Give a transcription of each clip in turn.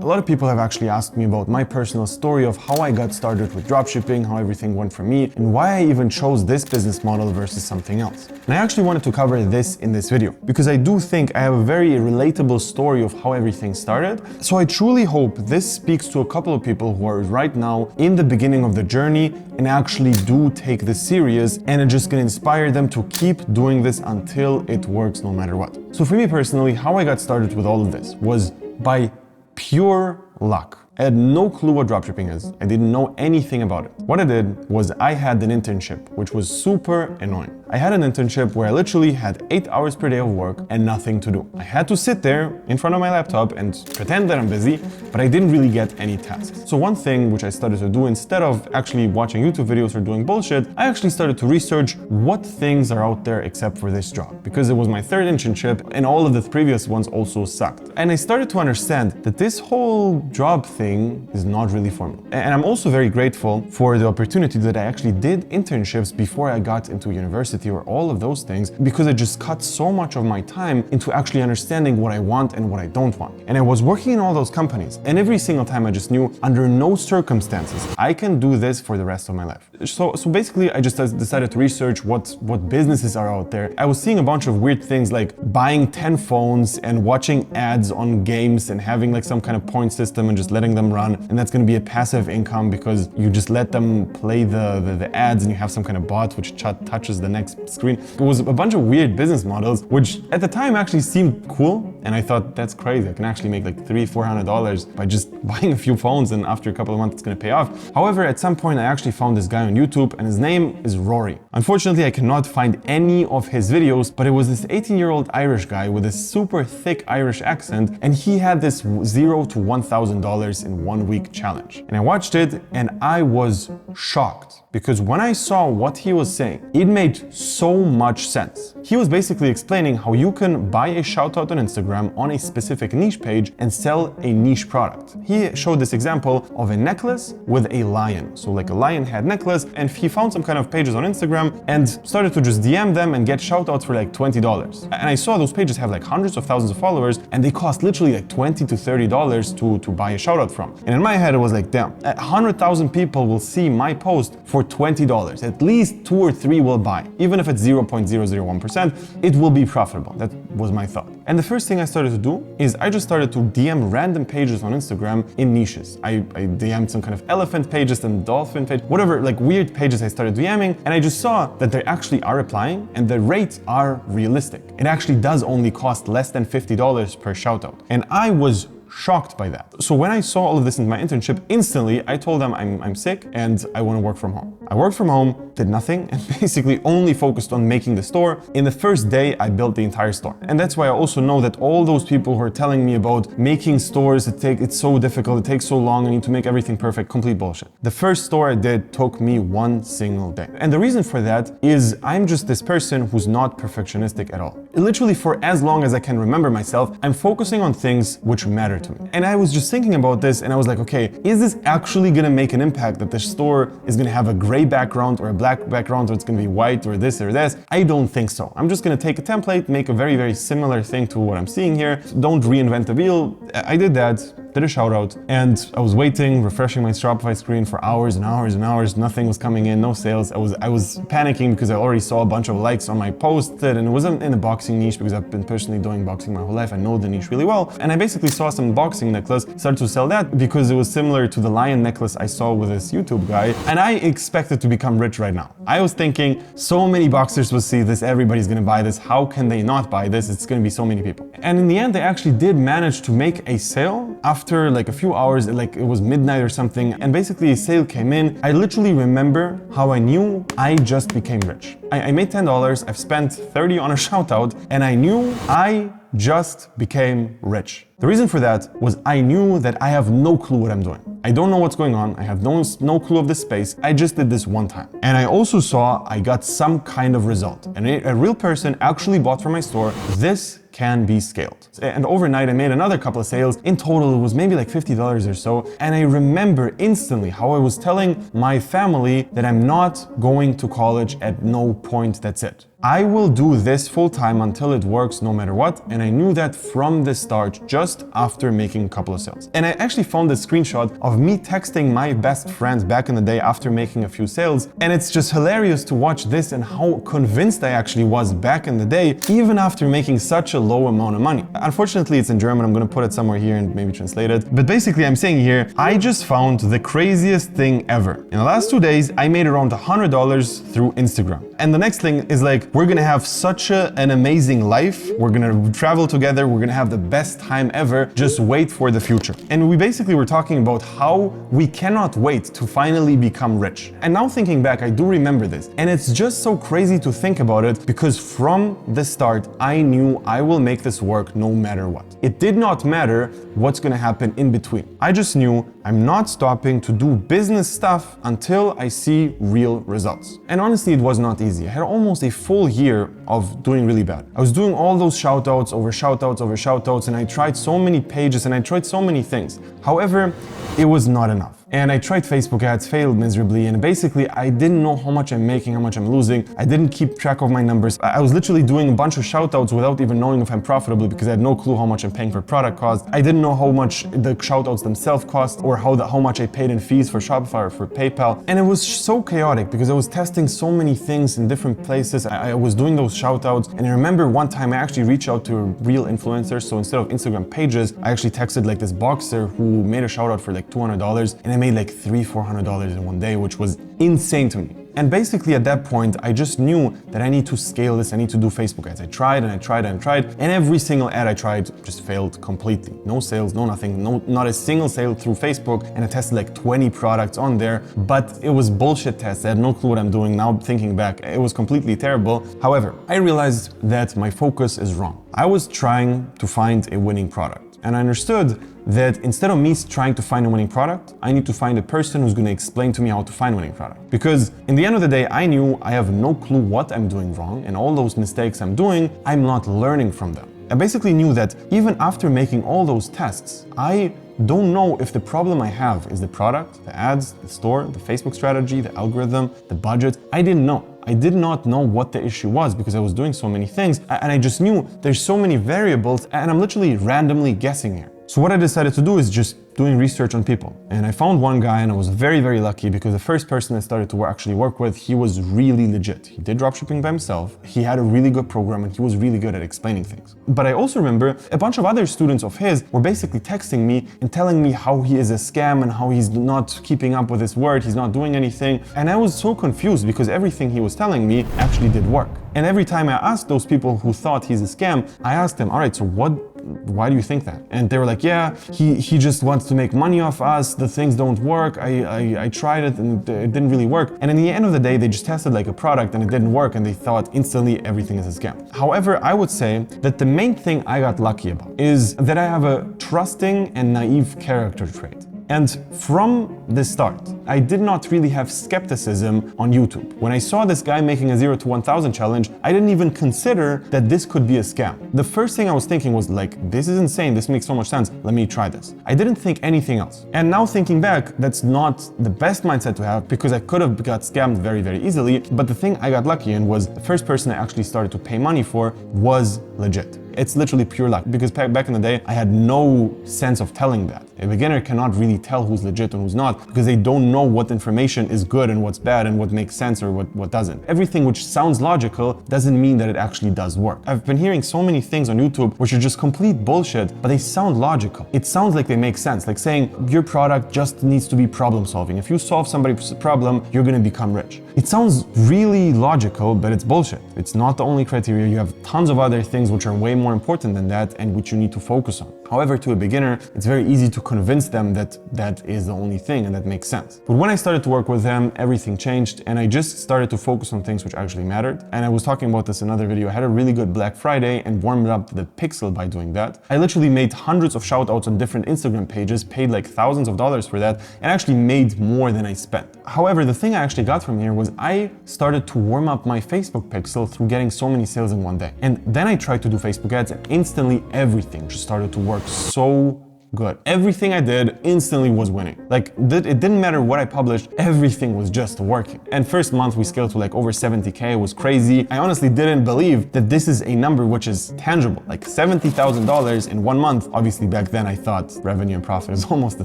A lot of people have actually asked me about my personal story of how I got started with dropshipping, how everything went for me, and why I even chose this business model versus something else. And I actually wanted to cover this in this video because I do think I have a very relatable story of how everything started. So I truly hope this speaks to a couple of people who are right now in the beginning of the journey and actually do take this serious, and it's just gonna inspire them to keep doing this until it works no matter what. So for me personally, how I got started with all of this was by pure luck. I had no clue what dropshipping is. I didn't know anything about it. What I did was I had an internship, which was super annoying. I had an internship where I literally had 8 hours per day of work and nothing to do. I had to sit there in front of my laptop and pretend that I'm busy, but I didn't really get any tasks. So one thing which I started to do, instead of actually watching YouTube videos or doing bullshit, I actually started to research what things are out there except for this job, because it was my third internship and all of the previous ones also sucked. And I started to understand that this whole job thing is not really for me. And I'm also very grateful for the opportunity that I actually did internships before I got into university or all of those things, because it just cut so much of my time into actually understanding what I want and what I don't want. And I was working in all those companies, and every single time I just knew under no circumstances I can do this for the rest of my life. So basically I just decided to research what businesses are out there. I was seeing a bunch of weird things like buying 10 phones and watching ads on games and having like some kind of point system and just letting them run, and that's going to be a passive income because you just let them play the ads and you have some kind of bot which touches the next screen. It was a bunch of weird business models which at the time actually seemed cool, and I thought that's crazy. I can actually make like $300-400 by just buying a few phones, and after a couple of months it's going to pay off. However, at some point I actually found this guy on YouTube and his name is Rory. Unfortunately, I cannot find any of his videos, but it was this 18-year-old Irish guy with a super thick Irish accent, and he had this $0 to $1,000 in 1 week challenge. And I watched it and I was shocked, because when I saw what he was saying, it made so much sense. He was basically explaining how you can buy a shoutout on Instagram on a specific niche page and sell a niche product. He showed this example of a necklace with a lion. So like a lion head necklace, and he found some kind of pages on Instagram and started to just DM them and get shoutouts for like $20. And I saw those pages have like hundreds of thousands of followers, and they cost literally like $20 to $30 to buy a shoutout from. And in my head it was like, damn, 100,000 people will see my post for $20. At least 2 or 3 will buy. Even if it's 0.001%, it will be profitable. That was my thought. And the first thing I started to do is I just started to DM random pages on Instagram in niches. I DM'd some kind of elephant pages and dolphin page, whatever, like weird pages I started DMing, and I just saw that they actually are replying and the rates are realistic. It actually does only cost less than $50 per shoutout. And I was shocked by that. So when I saw all of this in my internship, instantly I told them I'm sick and I want to work from home. I worked from home, did nothing, and basically only focused on making the store. In the first day, I built the entire store. And that's why I also know that all those people who are telling me about making stores, it's so difficult, it takes so long, I need to make everything perfect, complete bullshit. The first store I did took me 1 single day. And the reason for that is I'm just this person who's not perfectionistic at all. Literally for as long as I can remember myself, I'm focusing on things which matter to me. And I was just thinking about this and I was like, okay, is this actually gonna make an impact, that the store is gonna have a gray background or a black background, or it's gonna be white or this or this? I don't think so. I'm just gonna take a template, make a very, very similar thing to what I'm seeing here. Don't reinvent the wheel. I did that, did a shout out, and I was waiting, refreshing my Shopify screen for hours and hours and hours. Nothing was coming in, no sales. I was panicking because I already saw a bunch of likes on my post, and it wasn't in the boxing niche because I've been personally doing boxing my whole life. I know the niche really well. And I basically saw some boxing necklace, started to sell that because it was similar to the lion necklace I saw with this YouTube guy. And I expected to become rich right now. I was thinking so many boxers will see this, everybody's gonna buy this. How can they not buy this? It's gonna be so many people. And in the end, I actually did manage to make a sale after like a few hours, like it was midnight or something. And basically a sale came in. I literally remember how I knew I just became rich. I made $10, I've spent $30 on a shout out, and I knew I just became rich. The reason for that was I knew that I have no clue what I'm doing. I don't know what's going on. I have no clue of this space. I just did this one time. And I also saw I got some kind of result. And a real person actually bought from my store. This can be scaled. And overnight I made another couple of sales. In total, it was maybe like $50 or so. And I remember instantly how I was telling my family that I'm not going to college, at no point, that's it. I will do this full time until it works no matter what. And I knew that from the start, just after making a couple of sales. And I actually found a screenshot of me texting my best friend back in the day after making a few sales. And it's just hilarious to watch this and how convinced I actually was back in the day, even after making such a low amount of money. Unfortunately, it's in German. I'm gonna put it somewhere here and maybe translate it. But basically, I'm saying here, I just found the craziest thing ever. In the last 2 days, I made around $100 through Instagram. And the next thing is like, we're gonna have such an amazing life. We're gonna travel together. We're gonna have the best time ever. Just wait for the future. And we basically were talking about how we cannot wait to finally become rich. And now thinking back, I do remember this. And it's just so crazy to think about it because from the start, I knew I will make this work no matter what. It did not matter what's gonna happen in between. I just knew I'm not stopping to do business stuff until I see real results. And honestly, it was not easy. I had almost a full year of doing really bad. I was doing all those shoutouts over shoutouts over shoutouts, and I tried so many pages and I tried so many things. However, it was not enough. And I tried Facebook ads, failed miserably, and basically I didn't know how much I'm making, how much I'm losing. I didn't keep track of my numbers. I was literally doing a bunch of shoutouts without even knowing if I'm profitable because I had no clue how much I'm paying for product cost. I didn't know how much the shoutouts themselves cost or how much I paid in fees for Shopify or for PayPal. And it was so chaotic because I was testing so many things in different places. I was doing those shoutouts, and I remember one time I actually reached out to a real influencer. So instead of Instagram pages, I actually texted like this boxer who made a shoutout for like $200, and I made like $300-400 in one day, which was insane to me. And basically at that point, I just knew that I need to scale this, I need to do Facebook ads. I tried and I tried and I tried, and every single ad I tried just failed completely. No sales, no nothing, not a single sale through Facebook, and I tested like 20 products on there, but it was bullshit tests. I had no clue what I'm doing. Now thinking back, it was completely terrible. However, I realized that my focus is wrong. I was trying to find a winning product. And I understood that instead of me trying to find a winning product, I need to find a person who's gonna explain to me how to find a winning product. Because in the end of the day, I knew I have no clue what I'm doing wrong, and all those mistakes I'm doing, I'm not learning from them. I basically knew that even after making all those tests, I don't know if the problem I have is the product, the ads, the store, the Facebook strategy, the algorithm, the budget. I didn't know. I did not know what the issue was because I was doing so many things, and I just knew there's so many variables, and I'm literally randomly guessing here. So what I decided to do is just doing research on people. And I found one guy, and I was very, very lucky because the first person I started to actually work with, he was really legit. He did dropshipping by himself. He had a really good program, and he was really good at explaining things. But I also remember a bunch of other students of his were basically texting me and telling me how he is a scam and how he's not keeping up with his word, he's not doing anything. And I was so confused because everything he was telling me actually did work. And every time I asked those people who thought he's a scam, I asked them, all right, so why do you think that? And they were like, yeah, he just wants to make money off us. The things don't work. I tried it and it didn't really work. And in the end of the day, they just tested like a product and it didn't work, and they thought instantly everything is a scam. However, I would say that the main thing I got lucky about is that I have a trusting and naive character trait. And from the start, I did not really have skepticism on YouTube. When I saw this guy making a 0 to 1,000 challenge, I didn't even consider that this could be a scam. The first thing I was thinking was like, this is insane, this makes so much sense, let me try this. I didn't think anything else. And now thinking back, that's not the best mindset to have because I could have got scammed very, very easily. But the thing I got lucky in was the first person I actually started to pay money for was legit. It's literally pure luck because back in the day, I had no sense of telling that. A beginner cannot really tell who's legit and who's not because they don't know what information is good and what's bad and what makes sense or what doesn't. Everything which sounds logical doesn't mean that it actually does work. I've been hearing so many things on YouTube which are just complete bullshit, but they sound logical. It sounds like they make sense, like saying your product just needs to be problem solving. If you solve somebody's problem, you're gonna become rich. It sounds really logical, but it's bullshit. It's not the only criteria. You have tons of other things which are way more important than that and which you need to focus on. However, to a beginner, it's very easy to convince them that that is the only thing and that makes sense. But when I started to work with them, everything changed and I just started to focus on things which actually mattered. And I was talking about this in another video. I had a really good Black Friday and warmed up the pixel by doing that. I literally made hundreds of shout outs on different Instagram pages, paid like thousands of dollars for that, and actually made more than I spent. However, the thing I actually got from here was I started to warm up my Facebook pixel through getting so many sales in one day. And then I tried to do Facebook ads and instantly everything just started to work so good. Everything I did instantly was winning. Like, it didn't matter what I published, everything was just working. And first month we scaled to like over 70K, it was crazy. I honestly didn't believe that this is a number which is tangible, like $70,000 in 1 month. Obviously back then I thought revenue and profit is almost the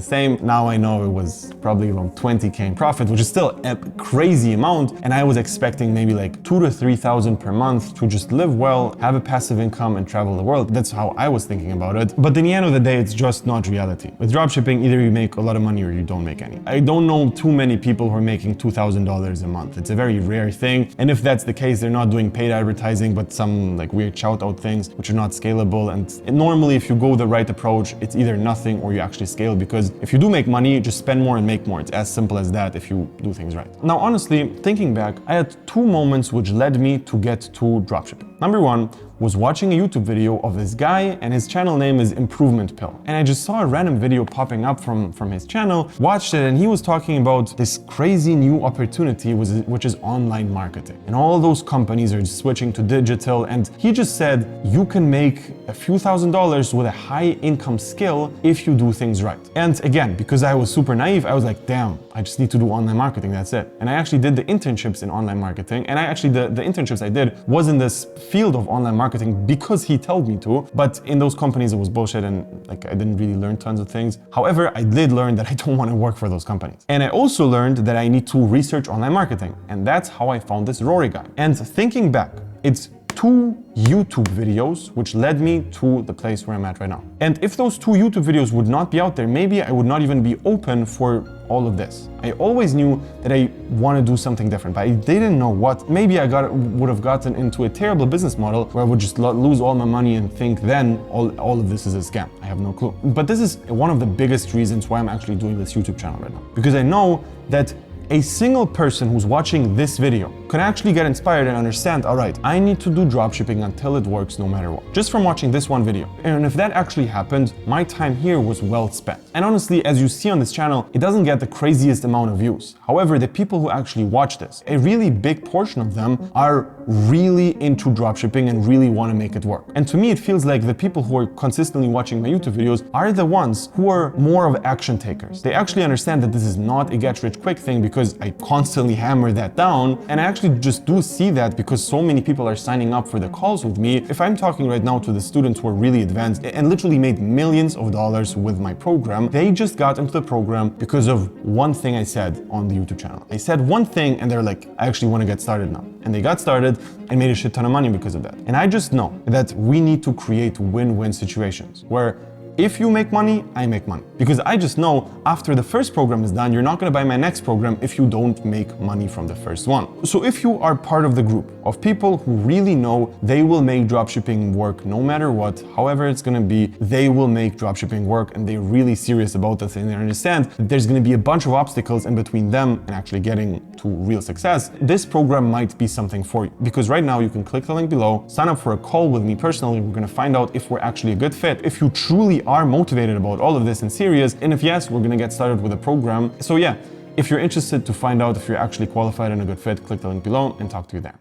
same. Now I know it was probably around 20K in profit, which is still a crazy amount. And I was expecting maybe like 2,000 to 3,000 per month to just live well, have a passive income and travel the world. That's how I was thinking about it. But in the end of the day, it's just not reality. With dropshipping, either you make a lot of money or you don't make any. I don't know too many people who are making $2,000 a month. It's a very rare thing. And if that's the case, they're not doing paid advertising, but some like weird shout out things, which are not scalable. And normally if you go the right approach, it's either nothing or you actually scale, because if you do make money, just spend more and make more. It's as simple as that if you do things right. Now, honestly, thinking back, I had 2 moments which led me to get to dropshipping. Number 1 was watching a YouTube video of this guy, and his channel name is Improvement Pill. And I just saw a random video popping up from his channel, watched it, and he was talking about this crazy new opportunity which is online marketing. And all those companies are switching to digital, and he just said you can make a few $1,000s with a high income skill if you do things right. And again, because I was super naive, I was like, damn, I just need to do online marketing, that's it. And I actually did the internships in online marketing, and the internships I did was in this field of online marketing because he told me to, but in those companies it was bullshit and like I didn't really learn tons of things. However, I did learn that I don't want to work for those companies. And I also learned that I need to research online marketing, and that's how I found this Rory guy. And thinking back, it's 2 YouTube videos which led me to the place where I'm at right now. And if those 2 YouTube videos would not be out there, maybe I would not even be open for all of this. I always knew that I want to do something different, but I didn't know what. Maybe I would have gotten into a terrible business model where I would just lose all my money and think then all of this is a scam. I have no clue. But this is one of the biggest reasons why I'm actually doing this YouTube channel right now. Because I know that a single person who's watching this video can actually get inspired and understand, all right, I need to do dropshipping until it works no matter what. Just from watching this one video. And if that actually happened, my time here was well spent. And honestly, as you see on this channel, it doesn't get the craziest amount of views. However, the people who actually watch this, a really big portion of them are really into dropshipping and really want to make it work. And to me, it feels like the people who are consistently watching my YouTube videos are the ones who are more of action takers. They actually understand that this is not a get-rich-quick thing, because I constantly hammer that down. And I actually just do see that because so many people are signing up for the calls with me. If I'm talking right now to the students who are really advanced and literally made millions of dollars with my program, they just got into the program because of one thing I said on the YouTube channel. I said one thing and they're like, I actually want to get started now. And they got started and made a shit ton of money because of that. And I just know that we need to create win-win situations where if you make money, I make money. Because I just know after the first program is done, you're not gonna buy my next program if you don't make money from the first one. So if you are part of the group of people who really know they will make dropshipping work no matter what, however it's gonna be, they will make dropshipping work, and they're really serious about this, and they understand that there's gonna be a bunch of obstacles in between them and actually getting to real success, this program might be something for you. Because right now you can click the link below, sign up for a call with me personally. We're gonna find out if we're actually a good fit, if you truly are motivated about all of this and serious, and if yes, we're gonna get started with the program. So yeah, if you're interested to find out if you're actually qualified and a good fit, click the link below and talk to you there.